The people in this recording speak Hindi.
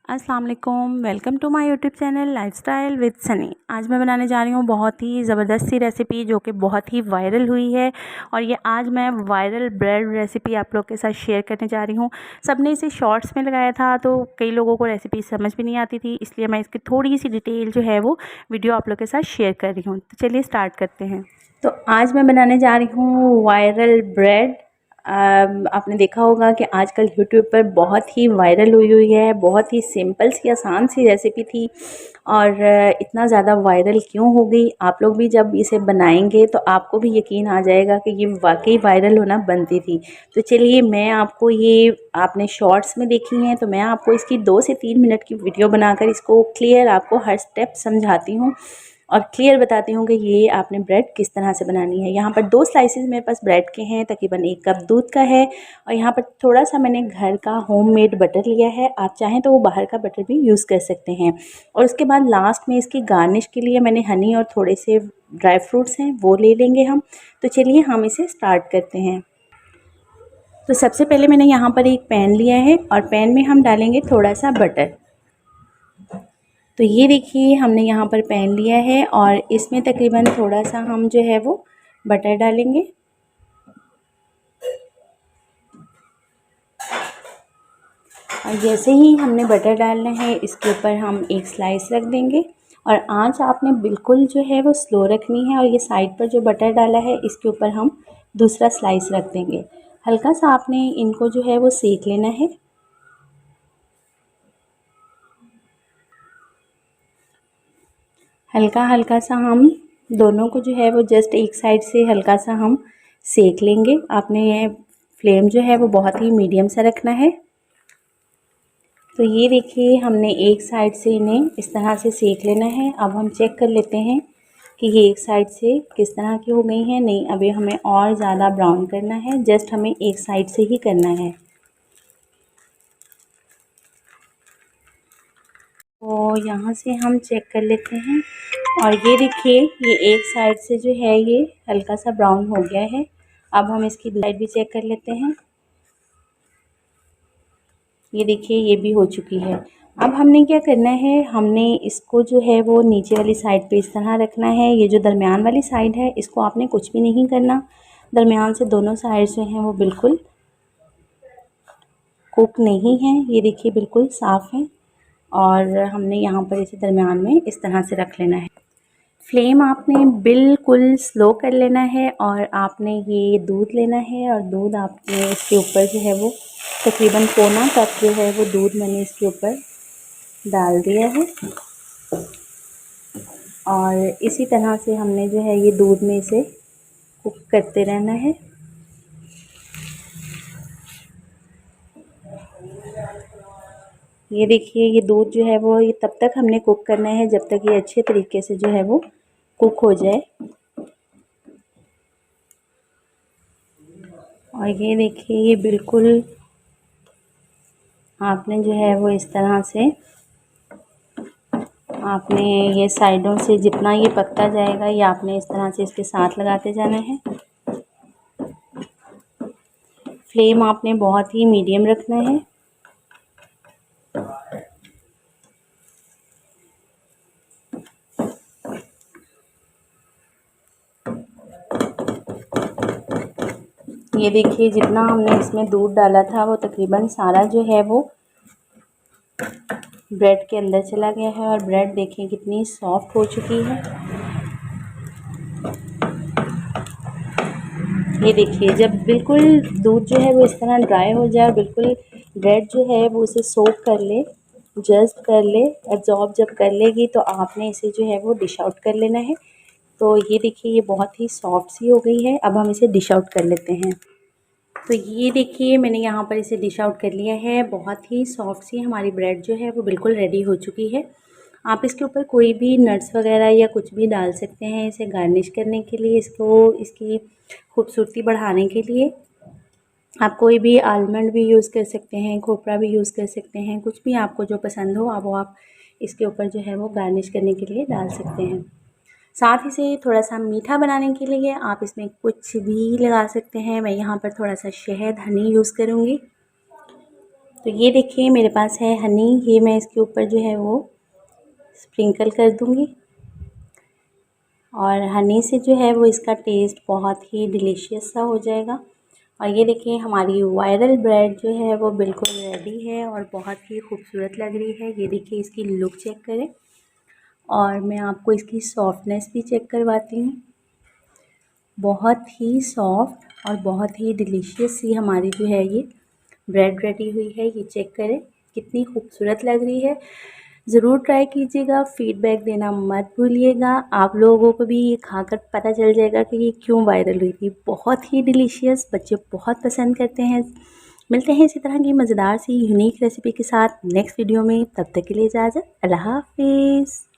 अस्सलाम वालेकुम, welcome to my YouTube channel lifestyle with Sunny. आज मैं बनाने जा रही हूँ बहुत ही ज़बरदस्त सी रेसिपी जो कि बहुत ही वायरल हुई है। और ये आज मैं वायरल ब्रेड रेसिपी आप लोग के साथ शेयर करने जा रही हूँ। सबने इसे शॉर्ट्स में लगाया था तो कई लोगों को रेसिपी समझ भी नहीं आती थी, इसलिए मैं इसकी थोड़ी सी डिटेल जो है वो वीडियो आप लोग के साथ शेयर कर रही हूँ। तो चलिए स्टार्ट करते हैं। तो आज मैं बनाने जा रही हूँ वायरल ब्रेड। आपने देखा होगा कि आजकल यूट्यूब पर बहुत ही वायरल हुई है। बहुत ही सिंपल सी आसान सी रेसिपी थी और इतना ज़्यादा वायरल क्यों हो गई, आप लोग भी जब इसे बनाएंगे तो आपको भी यकीन आ जाएगा कि ये वाकई वायरल होना बनती थी। तो चलिए मैं आपको, ये आपने शॉर्ट्स में देखी हैं तो मैं आपको इसकी 2 से 3 मिनट की वीडियो बनाकर इसको क्लियर आपको हर स्टेप समझाती हूँ और क्लियर बताती हूँ कि ये आपने ब्रेड किस तरह से बनानी है। यहाँ पर 2 स्लाइसेस मेरे पास ब्रेड के हैं, तकरीबन 1 कप दूध का है और यहाँ पर थोड़ा सा मैंने घर का होममेड बटर लिया है। आप चाहें तो वो बाहर का बटर भी यूज़ कर सकते हैं। और उसके बाद लास्ट में इसकी गार्निश के लिए मैंने हनी और थोड़े से ड्राई फ्रूट्स हैं वो ले लेंगे हम। तो चलिए हम इसे स्टार्ट करते हैं। तो सबसे पहले मैंने यहाँ पर एक पैन लिया है और पैन में हम डालेंगे थोड़ा सा बटर। तो ये देखिए हमने यहाँ पर पैन लिया है और इसमें तकरीबन थोड़ा सा हम जो है वो बटर डालेंगे। और जैसे ही हमने बटर डालना है इसके ऊपर हम एक स्लाइस रख देंगे और आंच आपने बिल्कुल जो है वो स्लो रखनी है। और ये साइड पर जो बटर डाला है इसके ऊपर हम दूसरा स्लाइस रख देंगे। हल्का सा आपने इनको जो है वो सेक लेना है। हल्का हल्का सा हम दोनों को जो है वो जस्ट एक साइड से हल्का सा हम सेक लेंगे। आपने ये फ्लेम जो है वो बहुत ही मीडियम सा रखना है। तो ये देखिए हमने एक साइड से इन्हें इस तरह से सेक लेना है। अब हम चेक कर लेते हैं कि ये एक साइड से किस तरह की हो गई हैं। नहीं, अभी हमें और ज़्यादा ब्राउन करना है, जस्ट हमें एक साइड से ही करना है। तो यहाँ से हम चेक कर लेते हैं और ये देखिए ये एक साइड से जो है ये हल्का सा ब्राउन हो गया है। अब हम इसकी दूसरी साइड भी चेक कर लेते हैं। ये देखिए ये भी हो चुकी है। अब हमने क्या करना है, हमने इसको जो है वो नीचे वाली साइड पे इस तरह रखना है। ये जो दरमियान वाली साइड है इसको आपने कुछ भी नहीं करना। दरमियान से दोनों साइड जो हैं वो बिल्कुल कुक नहीं है। ये देखिए बिल्कुल साफ़ है और हमने यहाँ पर इसे दरमियान में इस तरह से रख लेना है। फ्लेम आपने बिल्कुल स्लो कर लेना है और आपने ये दूध लेना है और दूध आपने इसके ऊपर जो है वो तकरीबन पौना कप जो है वो दूध मैंने इसके ऊपर डाल दिया है। और इसी तरह से हमने जो है ये दूध में इसे कुक करते रहना है। ये देखिए ये दूध जो है वो ये तब तक हमने कुक करना है जब तक ये अच्छे तरीके से जो है वो कुक हो जाए। और ये देखिए ये बिल्कुल आपने जो है वो इस तरह से आपने ये साइडों से जितना ये पकता जाएगा ये आपने इस तरह से इसके साथ लगाते जाना है। फ्लेम आपने बहुत ही मीडियम रखना है। ये देखिए जितना हमने इसमें दूध डाला था वो तकरीबन सारा जो है वो ब्रेड के अंदर चला गया है और ब्रेड देखिए कितनी सॉफ्ट हो चुकी है। ये देखिए जब बिल्कुल दूध जो है वो इस तरह ड्राई हो जाए, बिल्कुल ब्रेड जो है वो उसे सोक कर ले, जस्ट कर ले, एब्जॉर्ब जब कर लेगी तो आपने इसे जो है वो डिश आउट कर लेना है। तो ये देखिए ये बहुत ही सॉफ्ट सी हो गई है। अब हम इसे डिश आउट कर लेते हैं। तो ये देखिए मैंने यहाँ पर इसे डिश आउट कर लिया है। बहुत ही सॉफ्ट सी हमारी ब्रेड जो है वो बिल्कुल रेडी हो चुकी है। आप इसके ऊपर कोई भी नट्स वगैरह या कुछ भी डाल सकते हैं इसे गार्निश करने के लिए, इसकी खूबसूरती बढ़ाने के लिए। आप कोई भी आलमंड भी यूज़ कर सकते हैं, खोपरा भी यूज़ कर सकते हैं, कुछ भी आपको जो पसंद हो आप इसके ऊपर जो है वो गार्निश करने के लिए डाल सकते हैं। साथ ही से थोड़ा सा मीठा बनाने के लिए आप इसमें कुछ भी लगा सकते हैं। मैं यहाँ पर थोड़ा सा शहद हनी यूज़ करूँगी। तो ये देखिए मेरे पास है हनी, ये मैं इसके ऊपर जो है वो स्प्रिंकल कर दूँगी। और हनी से जो है वो इसका टेस्ट बहुत ही डिलीशियस सा हो जाएगा। और ये देखिए हमारी वायरल ब्रेड जो है वो बिल्कुल रेडी है और बहुत ही खूबसूरत लग रही है। ये देखिए इसकी लुक चेक करें और मैं आपको इसकी सॉफ्टनेस भी चेक करवाती हूँ। बहुत ही सॉफ्ट और बहुत ही डिलीशियस सी हमारी जो है ये ब्रेड रेडी हुई है। ये चेक करें कितनी खूबसूरत लग रही है। ज़रूर ट्राई कीजिएगा, फ़ीडबैक देना मत भूलिएगा। आप लोगों को भी ये खाकर पता चल जाएगा कि ये क्यों वायरल हुई थी। बहुत ही डिलीशियस, बच्चे बहुत पसंद करते हैं। मिलते हैं इसी तरह की मज़ेदार सी यूनिक रेसिपी के साथ नेक्स्ट वीडियो में। तब तक के लिए इजाज़त, अल्लाह हाफ़िज़।